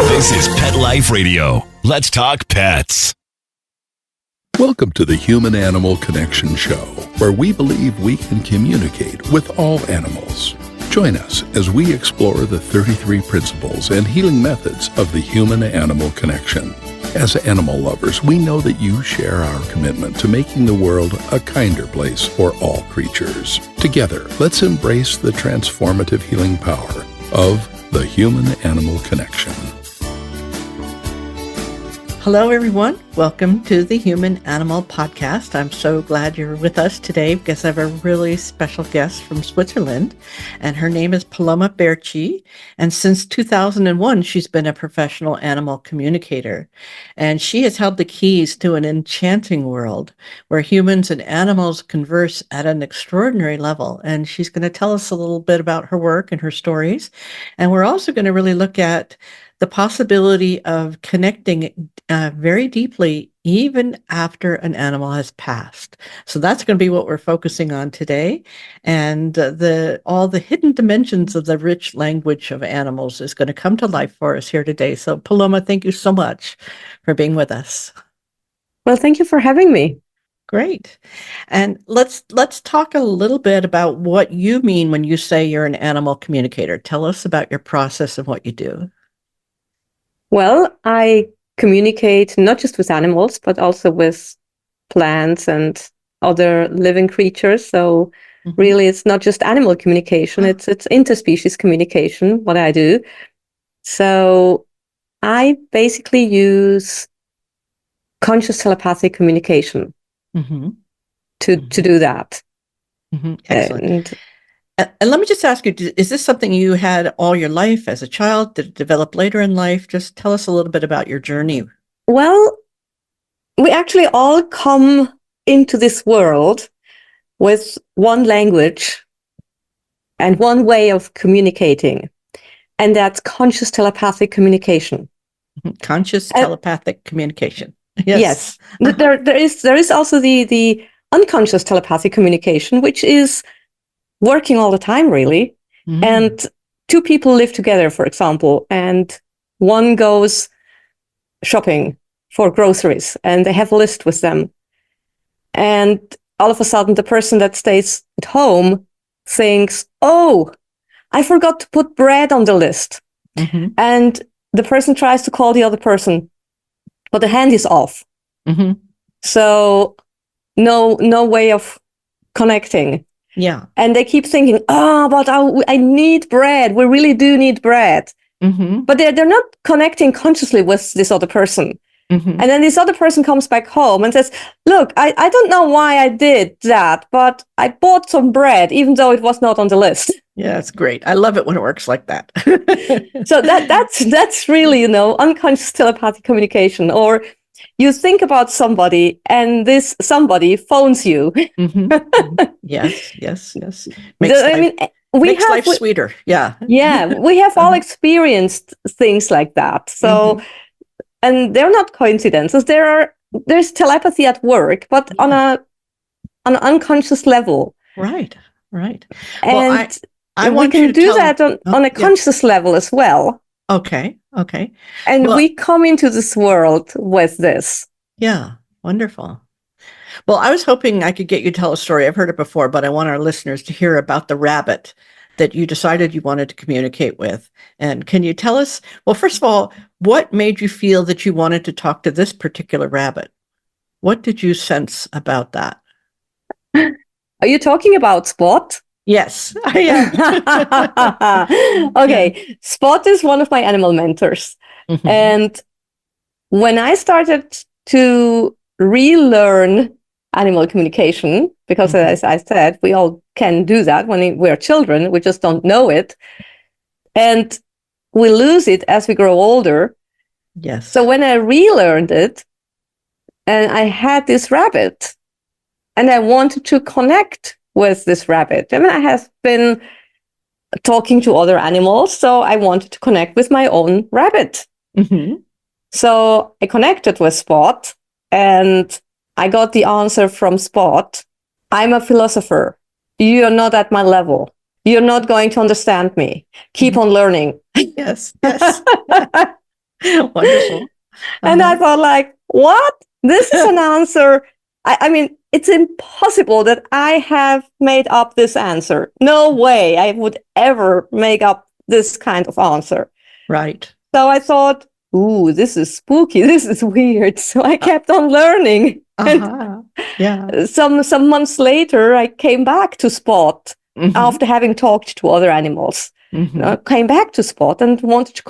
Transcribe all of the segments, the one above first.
This is Pet Life Radio. Let's talk pets. Welcome to the Human-Animal Connection Show, where we believe we can communicate with all animals. Join us as we explore the 33 principles and healing methods of the human-animal connection. As animal lovers, we know that you share our commitment to making the world a kinder place for all creatures. Together, let's embrace the transformative healing power of the human-animal connection. Hello, everyone. Welcome to the Human Animal Podcast. I'm so glad you're with us today because I have a really special guest from Switzerland, and her name is Paloma Baertschi. And since 2001, she's been a professional animal communicator. And she has held the keys to an enchanting world where humans and animals converse at an extraordinary level. And she's going to tell us a little bit about her work and her stories. And we're also going to really look at the possibility of connecting very deeply even after an animal has passed. So that's going to be what we're focusing on today. And all the hidden dimensions of the rich language of animals is going to come to life for us here today. So Paloma, thank you so much for being with us. Well, thank you for having me. Great. And let's talk a little bit about what you mean when you say you're an animal communicator. Tell us about your process and what you do. Well, I communicate not just with animals, but also with plants and other living creatures. So really, it's not just animal communication, it's interspecies communication, what I do. So I basically use conscious telepathic communication to do that. Excellent. And let me just ask you, is this something you had all your life as a child? Did it develop later in life? Just tell us a little bit about your journey. Well, we actually all come into this world with one language and one way of communicating, and that's conscious telepathic communication. Conscious telepathic communication. Yes. There is also the unconscious telepathic communication, which is working all the time, really. And two people live together, for example, and one goes shopping for groceries and they have a list with them. And all of a sudden, the person that stays at home thinks, oh, I forgot to put bread on the list. And the person tries to call the other person, but the hand is off. So no way of connecting. Yeah. And they keep thinking, but I need bread. We really do need bread. But they're not connecting consciously with this other person. And then this other person comes back home and says, look, I don't know why I did that, but I bought some bread, even though it was not on the list. Yeah, it's great. I love it when it works like that. So that's really, unconscious telepathic communication. Or you think about somebody and this somebody phones you. Yes. Makes life sweeter. Yeah. Yeah, we have all experienced things like that. So, and they're not coincidences. There's telepathy at work, but on an unconscious level. Right. And well, we can do that on a conscious level as well. Okay. And we come into this world with this. Yeah, wonderful. Well, I was hoping I could get you to tell a story. I've heard it before, but I want our listeners to hear about the rabbit that you decided you wanted to communicate with. And can you tell us, well, first of all, what made you feel that you wanted to talk to this particular rabbit? What did you sense about that? Are you talking about Spot? Yes, I am. Okay, Spot is one of my animal mentors. And when I started to relearn animal communication, because as I said, we all can do that when we're children, we just don't know it. And we lose it as we grow older. Yes. So when I relearned it, and I had this rabbit, and I wanted to connect with this rabbit. I mean, I have been talking to other animals, so I wanted to connect with my own rabbit. So I connected with Spot, and I got the answer from Spot. I'm a philosopher. You're not at my level. You're not going to understand me. Keep on learning. Yes. Wonderful. And I Uh-huh. thought, like, what? This is an answer. I mean, it's impossible that I have made up this answer. No way I would ever make up this kind of answer. Right. So I thought, ooh, this is spooky. This is weird. So I kept on learning. And Uh-huh. Yeah. some months later, I came back to Spot Mm-hmm. after having talked to other animals. Mm-hmm. Came back to Spot and wanted to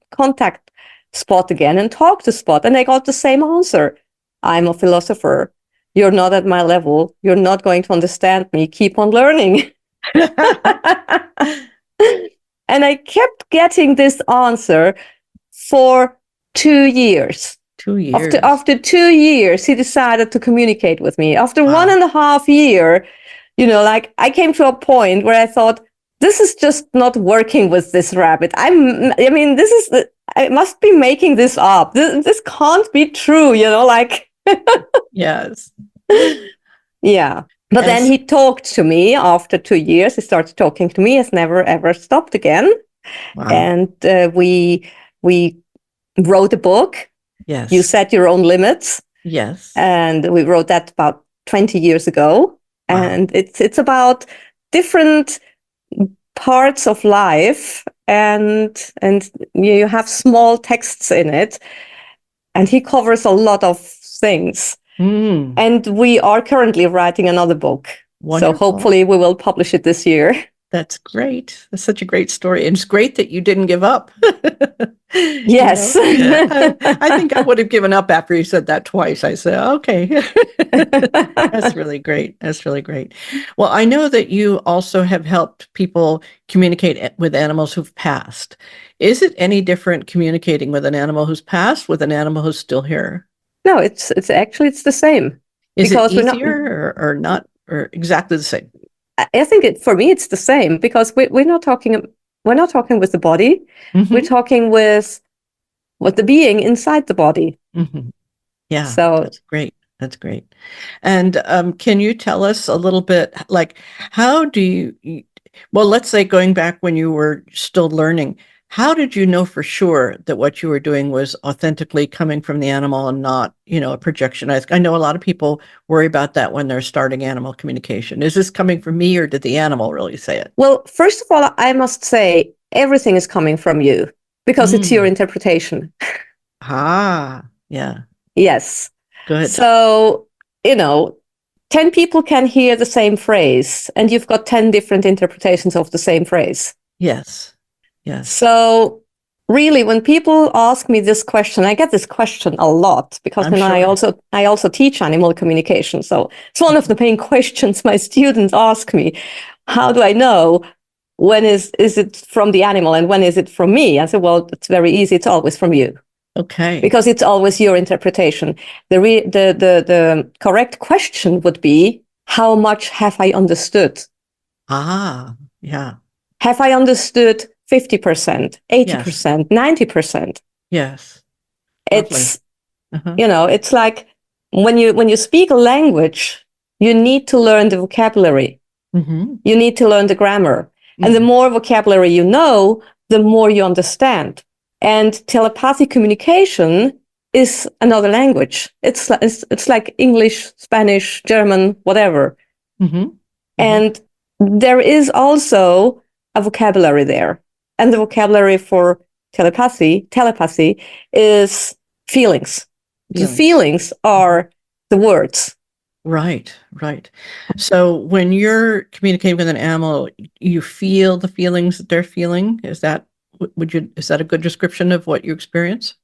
contact Spot again and talk to Spot. And I got the same answer. I'm a philosopher. You're not at my level. You're not going to understand me. Keep on learning. And I kept getting this answer for 2 years. 2 years. After 2 years, he decided to communicate with me. After Wow. 1.5 years, like I came to a point where I thought, this is just not working with this rabbit. I mean, I must be making this up. This can't be true, like. Yes. Yeah. But then Yes. he talked to me after 2 years. He started talking to me. Has never ever stopped again. Wow. And we wrote a book. Yes. You set your own limits. Yes. And we wrote that about 20 years ago. Wow. And it's about different parts of life, and you have small texts in it. And he covers a lot of things. Mm. And we are currently writing another book. Wonderful. So hopefully we will publish it this year. That's great. That's such a great story. And it's great that you didn't give up. Yes. I think I would have given up after you said that twice. I said, okay. That's really great. That's really great. Well, I know that you also have helped people communicate with animals who've passed. Is it any different communicating with an animal who's passed with an animal who's still here? No, it's the same. Is it easier or not, or exactly the same? I think for me it's the same, because we're not talking with the body. Mm-hmm. We're talking with the being inside the body. Mm-hmm. Yeah. So that's great. That's great. And can you tell us a little bit, like, how do you, well, let's say going back when you were still learning, how did you know for sure that what you were doing was authentically coming from the animal and not, a projection? I know a lot of people worry about that when they're starting animal communication. Is this coming from me, or did the animal really say it? Well, first of all, I must say everything is coming from you, because it's your interpretation. Ah, yeah. Yes. Good. So, 10 people can hear the same phrase, and you've got 10 different interpretations of the same phrase. Yes. Yes. So really, when people ask me this question, I get this question a lot, because I also teach animal communication. So it's one of the main questions my students ask me. How do I know when is it from the animal and when is it from me? I said, well, it's very easy. It's always from you. Okay. Because it's always your interpretation. The correct question would be, how much have I understood? Ah, yeah. Have I understood 50%, 80%, 90%? Yes. It's, it's like when you speak a language, you need to learn the vocabulary. Mm-hmm. You need to learn the grammar. Mm-hmm. And the more vocabulary you know, the more you understand. And telepathic communication is another language. It's like English, Spanish, German, whatever. Mm-hmm. Mm-hmm. And there is also a vocabulary there. And the vocabulary for telepathy is feelings. The feelings are the words. Right. So when you're communicating with an animal, you feel the feelings that they're feeling. Is that a good description of what you experience?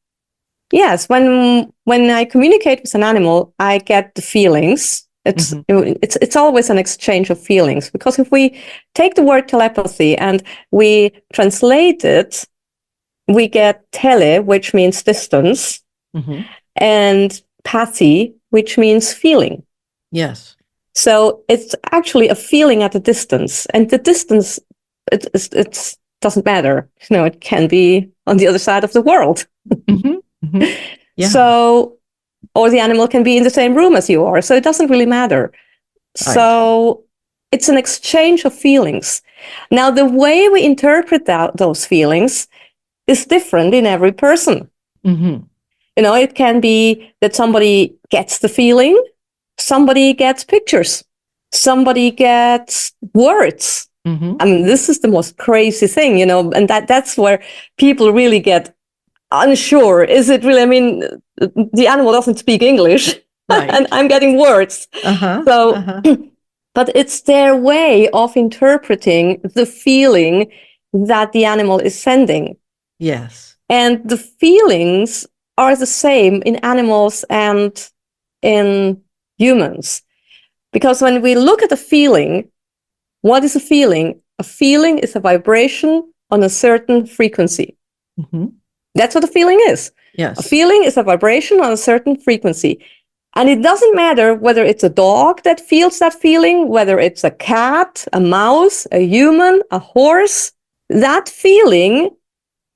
Yes. When I communicate with an animal, I get the feelings. It's always an exchange of feelings, because if we take the word telepathy and we translate it, we get tele, which means distance, and pathy, which means feeling. Yes. So it's actually a feeling at a distance, and the distance it doesn't matter. It can be on the other side of the world. Yeah. So. Or the animal can be in the same room as you are. So it doesn't really matter. Right. So it's an exchange of feelings. Now, the way we interpret those feelings is different in every person. Mm-hmm. It can be that somebody gets the feeling, somebody gets pictures, somebody gets words. Mm-hmm. I mean, this is the most crazy thing, and that's where people really get unsure. Is it really? I mean, the animal doesn't speak English, Right. and I'm getting words. Uh-huh. So, Uh-huh. but it's their way of interpreting the feeling that the animal is sending. Yes. And the feelings are the same in animals and in humans. Because when we look at a feeling, what is a feeling? A feeling is a vibration on a certain frequency. Mm-hmm. That's what a feeling is. Yes. A feeling is a vibration on a certain frequency. And it doesn't matter whether it's a dog that feels that feeling, whether it's a cat, a mouse, a human, a horse. That feeling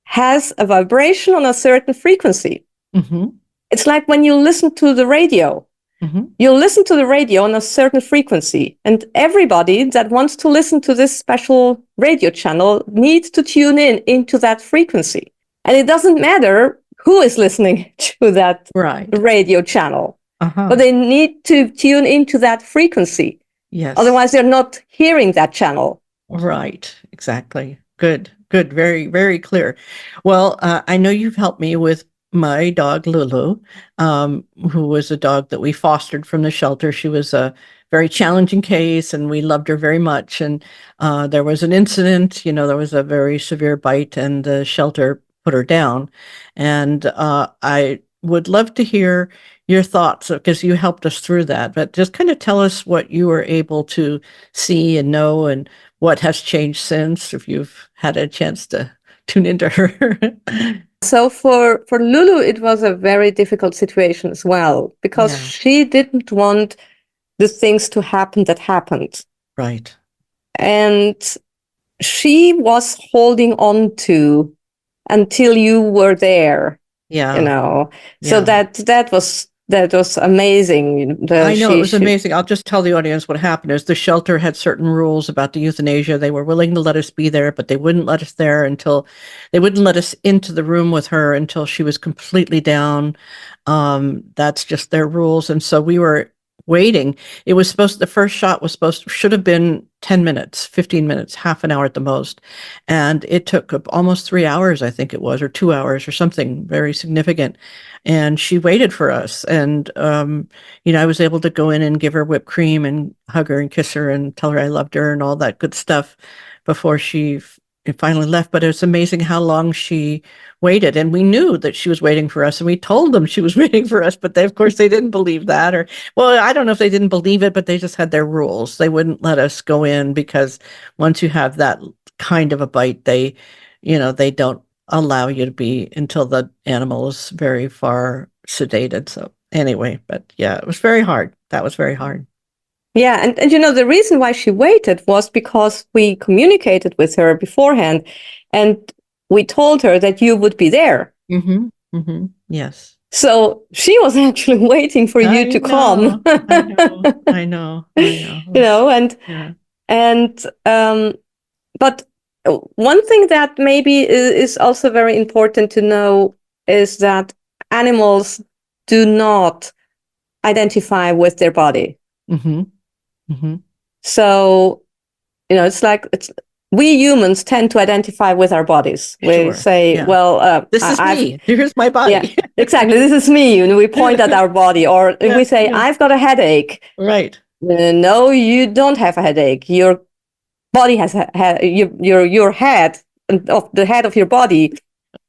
has a vibration on a certain frequency. Mm-hmm. It's like when you listen to the radio. Mm-hmm. You listen to the radio on a certain frequency, and everybody that wants to listen to this special radio channel needs to tune in into that frequency. And it doesn't matter who is listening to that Right. radio channel, Uh-huh. but they need to tune into that frequency. Yes. Otherwise, they're not hearing that channel. Right. Exactly. Good. Good. Very, very clear. Well, I know you've helped me with my dog, Lulu, who was a dog that we fostered from the shelter. She was a very challenging case and we loved her very much. And there was an incident, there was a very severe bite and the shelter put her down. And I would love to hear your thoughts because you helped us through that. But just kind of tell us what you were able to see and know and what has changed since, if you've had a chance to tune into her. So for Lulu, it was a very difficult situation as well, because she didn't want the things to happen that happened. Right. And she was holding on to until you were there. Yeah. So that was amazing. I know it was amazing. I'll just tell the audience what happened is the shelter had certain rules about the euthanasia. They were willing to let us be there, but they wouldn't let us they wouldn't let us into the room with her until she was completely down. That's just their rules. And so we were waiting. The first shot should have been 10 minutes, 15 minutes, half an hour at the most. And it took almost 3 hours, I think it was, or 2 hours or something very significant. And she waited for us. And, I was able to go in and give her whipped cream and hug her and kiss her and tell her I loved her and all that good stuff before she finally left. But it was amazing how long she waited. And we knew that she was waiting for us. And we told them she was waiting for us. But of course, they didn't believe that. I don't know if they didn't believe it, but they just had their rules. They wouldn't let us go in because once you have that kind of a bite, they don't allow you to be until the animal is very far sedated. So anyway, but yeah, it was very hard. That was very hard. Yeah, and the reason why she waited was because we communicated with her beforehand, and we told her that you would be there. Mm-hmm. Mm-hmm. Yes. So she was actually waiting for you to come. I know. But one thing that maybe is also very important to know is that animals do not identify with their body. Mm-hmm. Mm-hmm. So, we humans tend to identify with our bodies. We say, this is me. Here's my body. Yeah, exactly. This is me. We point at our body, or we say, I've got a headache. Right. No, you don't have a headache. Your body has your head, of the head of your body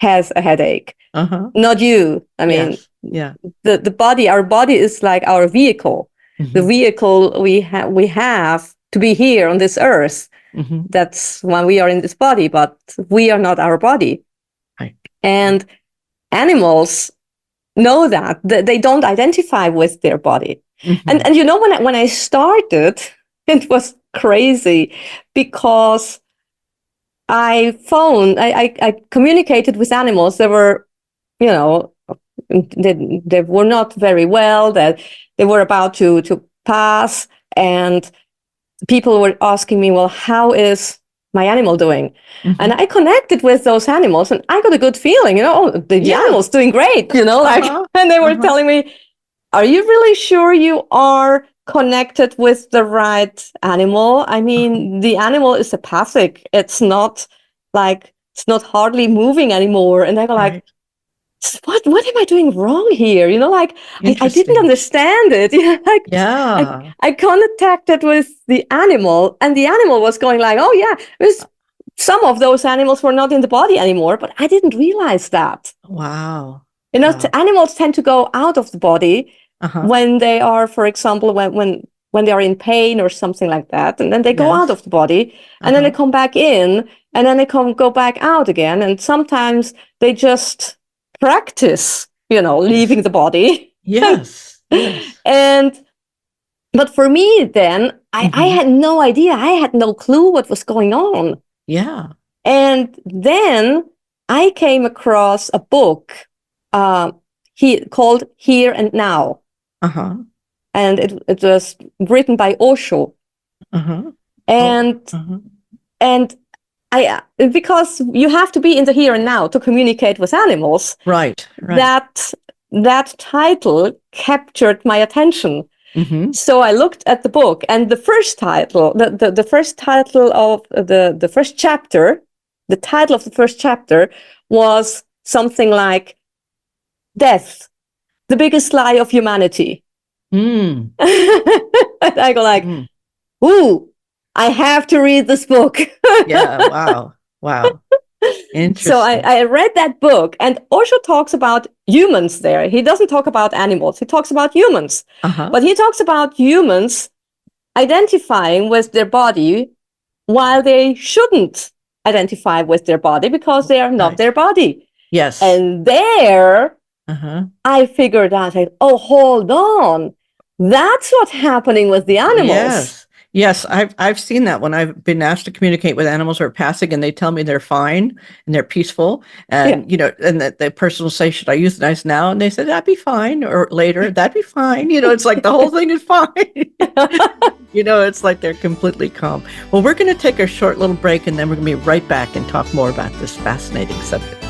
has a headache. Uh-huh. Not you. I mean, the body, our body is like our vehicle. Mm-hmm. The vehicle we have to be here on this earth. Mm-hmm. That's why we are in this body, but we are not our body. Right. And animals know that they don't identify with their body. Mm-hmm. And when I started, it was crazy because I communicated with animals that were, they were not very well, that they were about to pass, and people were asking me, well, how is my animal doing? Mm-hmm. And I connected with those animals, and I got a good feeling, oh, the animal's doing great, and they were telling me, are you really sure you are connected with the right animal? I mean, the animal is apathic. It's not hardly moving anymore. And I go like, what am I doing wrong here? I didn't understand it. I contacted with the animal, and the animal was going like, oh yeah, some of those animals were not in the body anymore, but I didn't realize that. Wow. Animals tend to go out of the body when they are, for example, when they are in pain or something like that, and then they go out of the body, and then they come back in, and then they go back out again, and sometimes they just practice, leaving the body. Yes. But for me, then I had no idea. I had no clue what was going on. Yeah. And then I came across a book called Here and Now. And it was written by Osho. And I because you have to be in the here and now to communicate with animals. Right. That title captured my attention. So I looked at the book, and the first title, the first title of the first chapter, the title of the first chapter was something like Death, the biggest lie of humanity. And I go like, ooh, I have to read this book. Yeah, wow. Interesting. So I read that book, and Osho talks about humans there. He doesn't talk about animals. He talks about humans. But he talks about humans identifying with their body while they shouldn't identify with their body because they are not their body. Yes. And there, I figured out, oh, hold on. That's what's happening with the animals. Yes, I've seen that when I've been asked to communicate with animals who are passing, and they tell me they're fine and they're peaceful, and and that the person will say, "Should I euthanize now?" And they said, "That'd be fine," or later, "That'd be fine." It's like the whole thing is fine. It's like they're completely calm. Well, we're going to take a short little break, and then we're going to be right back and talk more about this fascinating subject.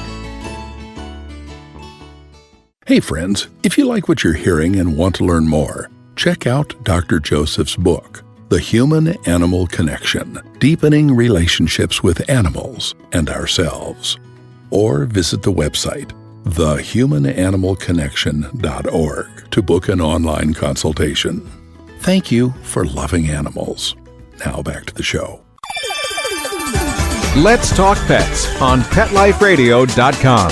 Hey friends, if you like what you're hearing and want to learn more, check out Dr. Joseph's book, The Human-Animal Connection, Deepening Relationships with Animals and Ourselves. Or visit the website, thehumananimalconnection.org, to book an online consultation. Thank you for loving animals. Now back to the show. Let's Talk Pets on PetLifeRadio.com.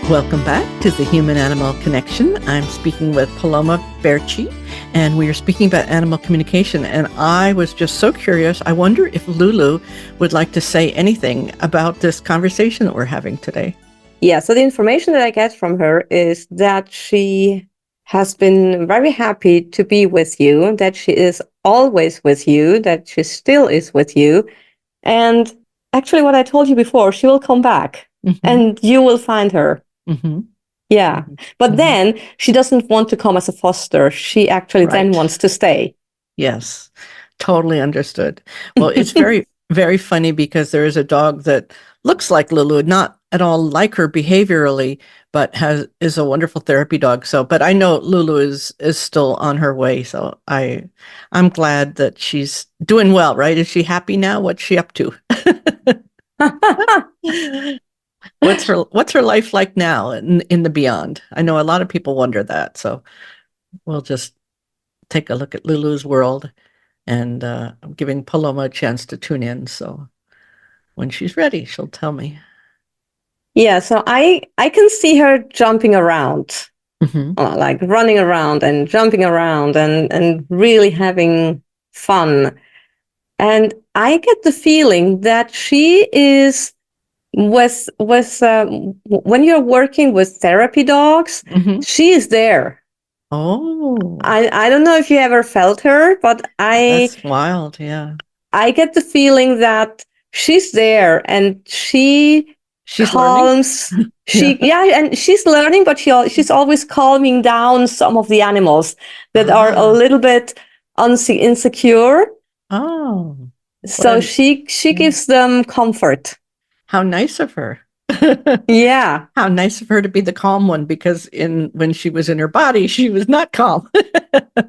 Welcome back to the Human-Animal Connection. I'm speaking with Paloma Baertschi, and we are speaking about animal communication. And I was just so curious. I wonder if Lulu would like to say anything about this conversation that we're having today. Yeah, so the information that I get from her is that she has been very happy to be with you, that she is always with you, that she still is with you. And actually, what I told you before, she will come back and you will find her. Yeah. But then she doesn't want to come as a foster. She actually then wants to stay. Yes, totally understood. Well, it's very, very funny because there is a dog that looks like Lulu, not at all like her behaviorally, but is a wonderful therapy dog. So, but I know Lulu is still on her way. So I'm glad that she's doing well, right? Is she happy now? What's she up to? What's her life like now in the beyond? I know a lot of people wonder that. So we'll just take a look at Lulu's world, and I'm giving Paloma a chance to tune in. So when she's ready, she'll tell me. Yeah, so I can see her jumping around, like running around and jumping around and really having fun. And I get the feeling that she is with when you're working with therapy dogs, she is there. Oh, I don't know if you ever felt her, but that's wild. Yeah, I get the feeling that she's there and she's calms. And she's learning, but she's always calming down some of the animals that are a little bit insecure. Oh, So she gives them comfort. how nice of her. Yeah. How nice of her to be the calm one, because when she was in her body, she was not calm.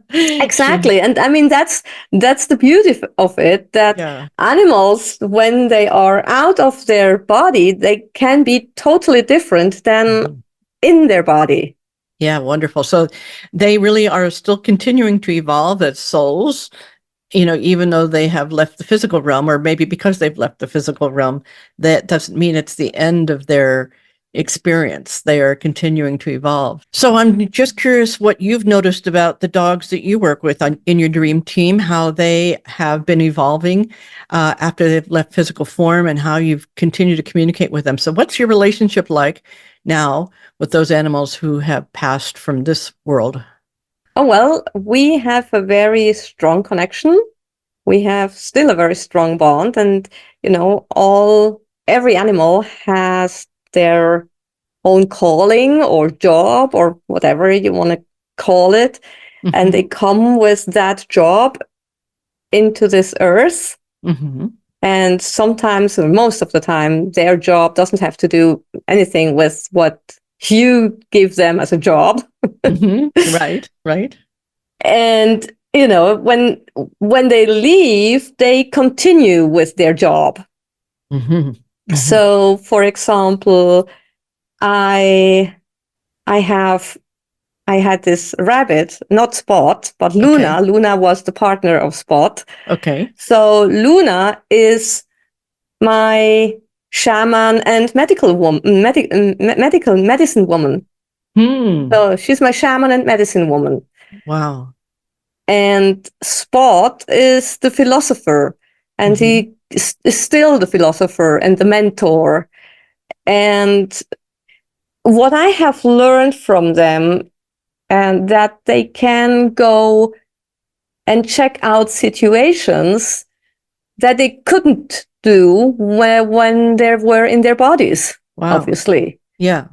Exactly. And I mean, that's the beauty of it, that animals, when they are out of their body, they can be totally different than in their body. Yeah, wonderful. So they really are still continuing to evolve as souls, even though they have left the physical realm, or maybe because they've left the physical realm, that doesn't mean it's the end of their experience. They are continuing to evolve. So I'm just curious what you've noticed about the dogs that you work with in your dream team, how they have been evolving after they've left physical form, and how you've continued to communicate with them. So what's your relationship like now with those animals who have passed from this world? Oh, well, we have a very strong connection. We have still a very strong bond, and every animal has their own calling or job or whatever you want to call it, and they come with that job into this earth. And sometimes, or most of the time, their job doesn't have to do anything with what you give them as a job. Right. And when they leave, they continue with their job. So, for example, I had this rabbit, not Spot, but Luna. Okay. Luna was the partner of Spot. Okay. So Luna is my shaman and medical medicine woman. So she's my shaman and medicine woman. Wow. And Spot is the philosopher, and he is still the philosopher and the mentor. And what I have learned from them, and that they can go and check out situations that they couldn't do when they were in their bodies. Wow. Obviously. Yeah.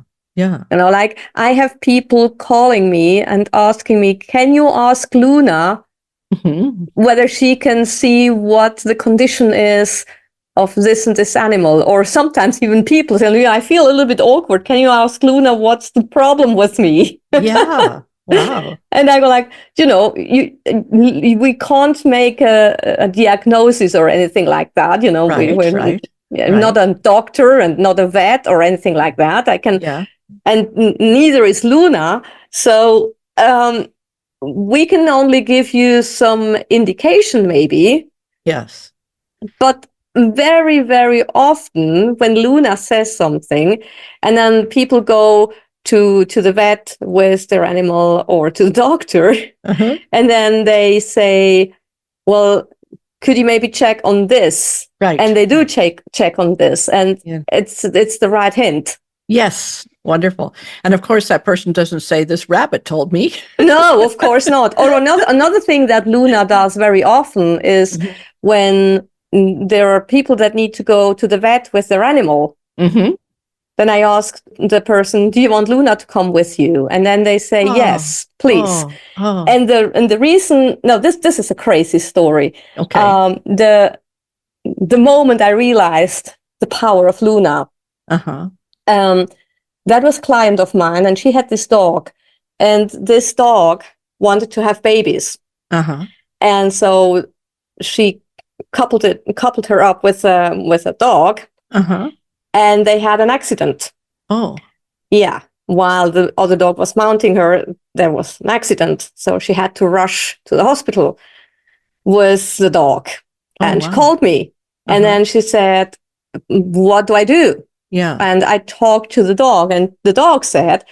Like I have people calling me and asking me, can you ask Luna whether she can see what the condition is of this and this animal? Or sometimes even people say, I feel a little bit awkward. Can you ask Luna what's the problem with me? Yeah. Wow. And I go like, we can't make a diagnosis or anything like that. We're not a doctor and not a vet or anything like that. And neither is Luna. So we can only give you some indication, maybe. Yes. But very, very often when Luna says something, and then people go to the vet with their animal or to the doctor, and then they say, well, could you maybe check on this? Right. And they do check on this, and it's the right hint. Yes. Wonderful. And of course, that person doesn't say, this rabbit told me. No, of course not. Or another thing that Luna does very often is when there are people that need to go to the vet with their animal. Then I ask the person, do you want Luna to come with you? And then they say, yes, please. And the reason, no, this is a crazy story. Okay. The moment I realized the power of Luna, that was a client of mine, and she had this dog, and this dog wanted to have babies. And so she coupled her up with a dog, and they had an accident. Oh. Yeah. While the other dog was mounting her, there was an accident. So she had to rush to the hospital with the dog. And she called me. And then she said, what do I do? Yeah. And I talked to the dog, and the dog said,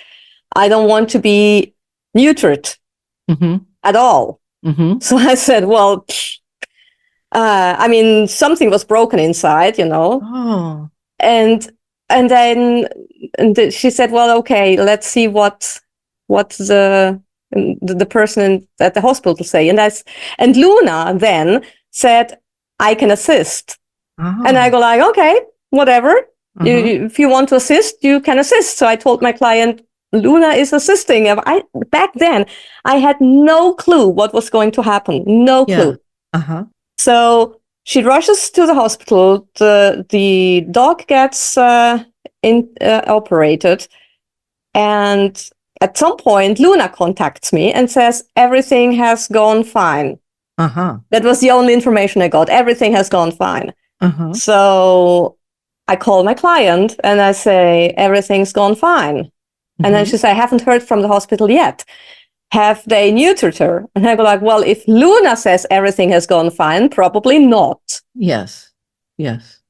I don't want to be neutered at all. So I said, well, something was broken inside, Oh. And then she said, well, okay, let's see what the person at the hospital say. And Luna then said, I can assist. And I go like, okay, whatever. If you want to assist, you can assist. So I told my client, Luna is assisting. Back then, I had no clue what was going to happen. No clue. Uh-huh. So she rushes to the hospital. The dog gets operated. And at some point, Luna contacts me and says, everything has gone fine. Uh-huh. That was the only information I got. Everything has gone fine. Uh-huh. So I call my client and I say, everything's gone fine. And then she says, I haven't heard from the hospital yet. Have they neutered her? And I go like, well, if Luna says everything has gone fine, probably not. Yes. Yes.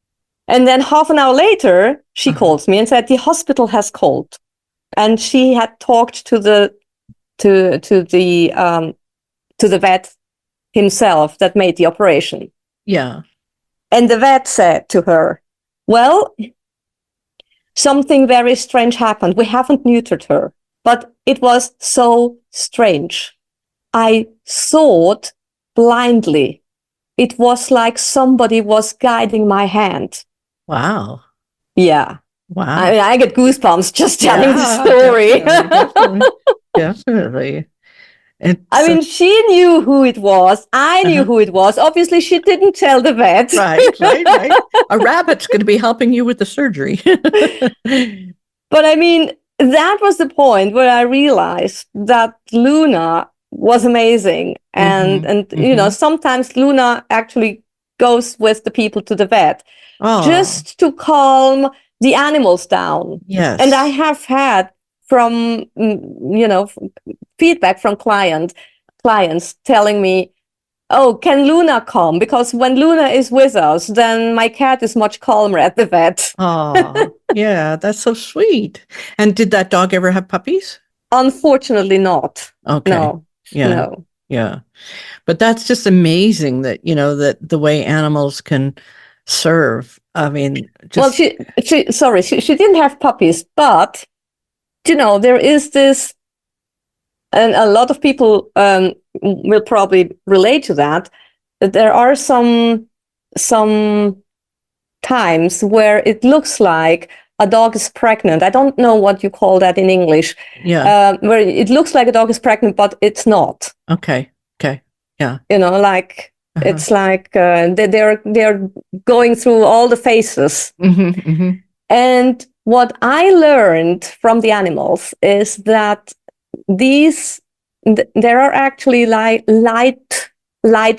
And then half an hour later, she calls me and said, the hospital has called. And she had talked to the vet himself that made the operation. Yeah. And the vet said to her, well, something very strange happened. We haven't neutered her, but it was so strange. I thought blindly. It was like somebody was guiding my hand. Wow. Yeah. Wow. I mean, I get goosebumps just telling the story. Definitely. I mean, she knew who it was. I knew who it was. Obviously, she didn't tell the vet. Right. A rabbit's going to be helping you with the surgery. But I mean, that was the point where I realized that Luna was amazing. And you know, sometimes Luna actually goes with the people to the vet just to calm the animals down. Yes. And I have had from, you know, feedback from clients telling me, oh, can Luna come? Because when Luna is with us, then my cat is much calmer at the vet. Oh, yeah, that's so sweet. And did that dog ever have puppies? Unfortunately not. Okay. No. Yeah. No. Yeah. But that's just amazing that, you know, that the way animals can serve. I mean, just... Well, she didn't have puppies, but, you know, there is this, and a lot of people will probably relate to that there are some times where it looks like a dog is pregnant. I don't know what you call that in English. Yeah. Where it looks like a dog is pregnant, but it's not. Okay. Yeah. You know, like it's like they're going through all the phases. And what I learned from the animals is that there are actually light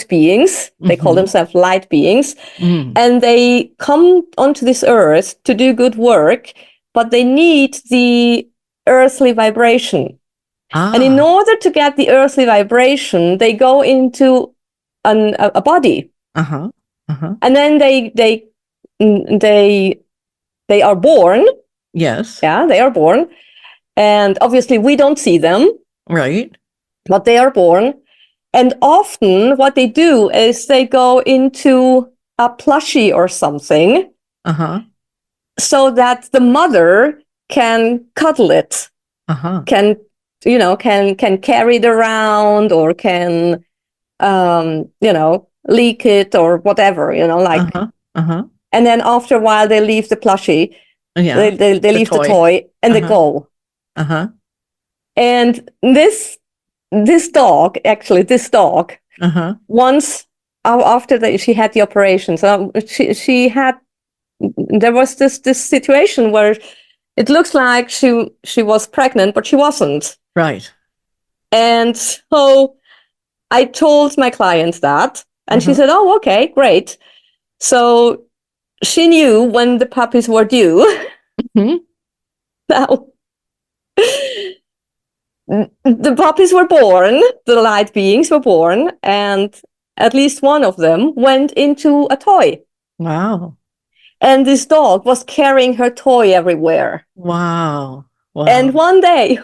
beings. They call themselves light beings. And they come onto this earth to do good work, but they need the earthly vibration. And in order to get the earthly vibration, they go into a body. And then they are born. Yes. Yeah, they are born. And obviously we don't see them. Right. But they are born. And often what they do is they go into a plushie or something so that the mother can cuddle it, can carry it around or can, leak it or whatever, like. And then after a while, they leave the plushie, they leave the toy and they go. And this dog, once after she had the operation, so there was this situation where it looks like she was pregnant, but she wasn't. Right. And so I told my client that, and she said, oh, okay, great. So she knew when the puppies were due. Now, the puppies were born, the light beings were born, and at least one of them went into a toy. Wow. And this dog was carrying her toy everywhere. Wow. And one day,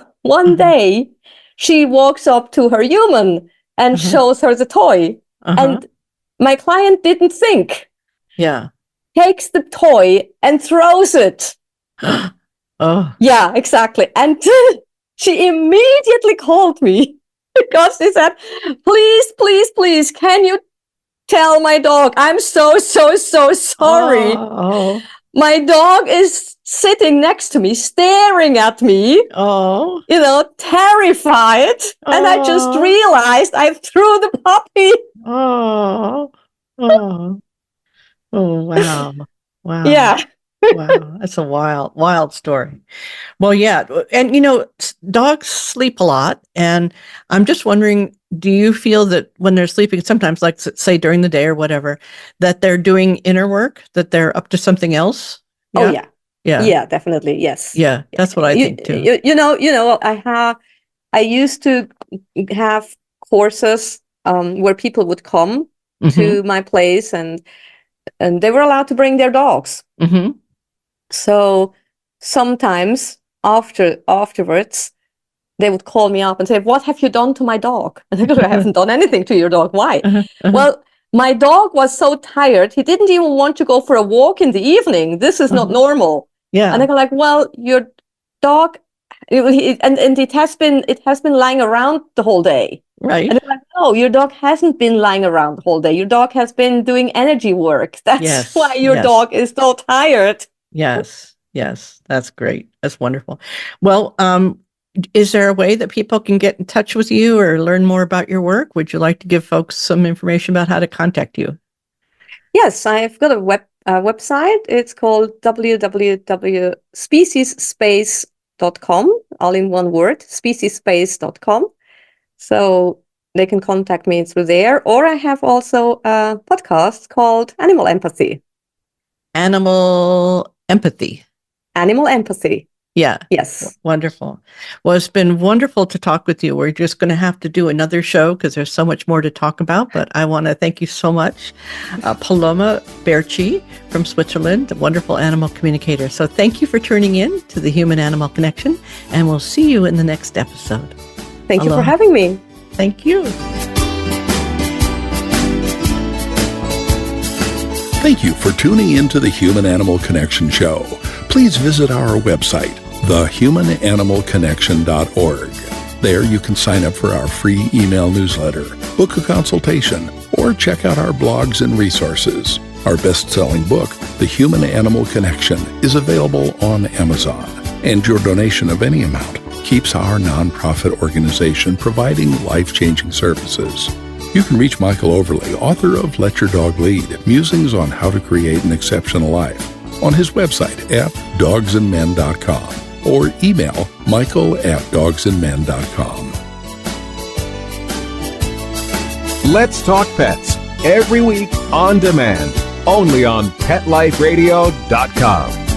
she walks up to her human and shows her the toy. And my client didn't think. Yeah. Takes the toy and throws it. Oh. Yeah, exactly. And she immediately called me because she said, please, can you tell my dog, I'm so sorry. my dog is sitting next to me, staring at me. Oh. Terrified. And I just realized I threw the puppy. Oh. Oh. Oh, wow. Wow. Yeah. Wow. That's a wild story. Well, yeah. And, dogs sleep a lot. And I'm just wondering, do you feel that when they're sleeping, sometimes, like, say, during the day or whatever, that they're doing inner work, that they're up to something else? Yeah? Oh, yeah. Yeah. Yeah, definitely. Yes. Yeah. That's what I think, too. I used to have courses where people would come to my place and they were allowed to bring their dogs. Mm-hmm. So sometimes afterwards, they would call me up and say, "What have you done to my dog?" And I go, "I haven't done anything to your dog. Why?" Well, my dog was so tired, he didn't even want to go for a walk in the evening. This is not normal. Yeah. And I go like, "Well, your dog, and it has been lying around the whole day." Right. And I'm like, "No, your dog hasn't been lying around the whole day. Your dog has been doing energy work. That's why your dog is so tired." Yes. That's great. That's wonderful. Well, is there a way that people can get in touch with you or learn more about your work? Would you like to give folks some information about how to contact you? Yes, I've got a website. It's called www.speciesspace.com, all in one word, speciesspace.com. So they can contact me through there. Or I have also a podcast called Animal Empathy. Animal Empathy. Animal Empathy. Yeah. Yes. Wonderful. Well, it's been wonderful to talk with you. We're just going to have to do another show because there's so much more to talk about. But I want to thank you so much, Paloma Baertschi from Switzerland, a wonderful animal communicator. So thank you for tuning in to the Human Animal Connection, and we'll see you in the next episode. Thank you for having me. Thank you. Thank you for tuning into the Human Animal Connection Show. Please visit our website, thehumananimalconnection.org. There you can sign up for our free email newsletter, book a consultation, or check out our blogs and resources. Our best-selling book, The Human Animal Connection, is available on Amazon, and your donation of any amount keeps our nonprofit organization providing life-changing services. You can reach Michael Overly, author of Let Your Dog Lead, Musings on How to Create an Exceptional Life, on his website at dogsandmen.com or email michael@dogsandmen.com. Let's Talk Pets, every week on demand, only on PetLifeRadio.com.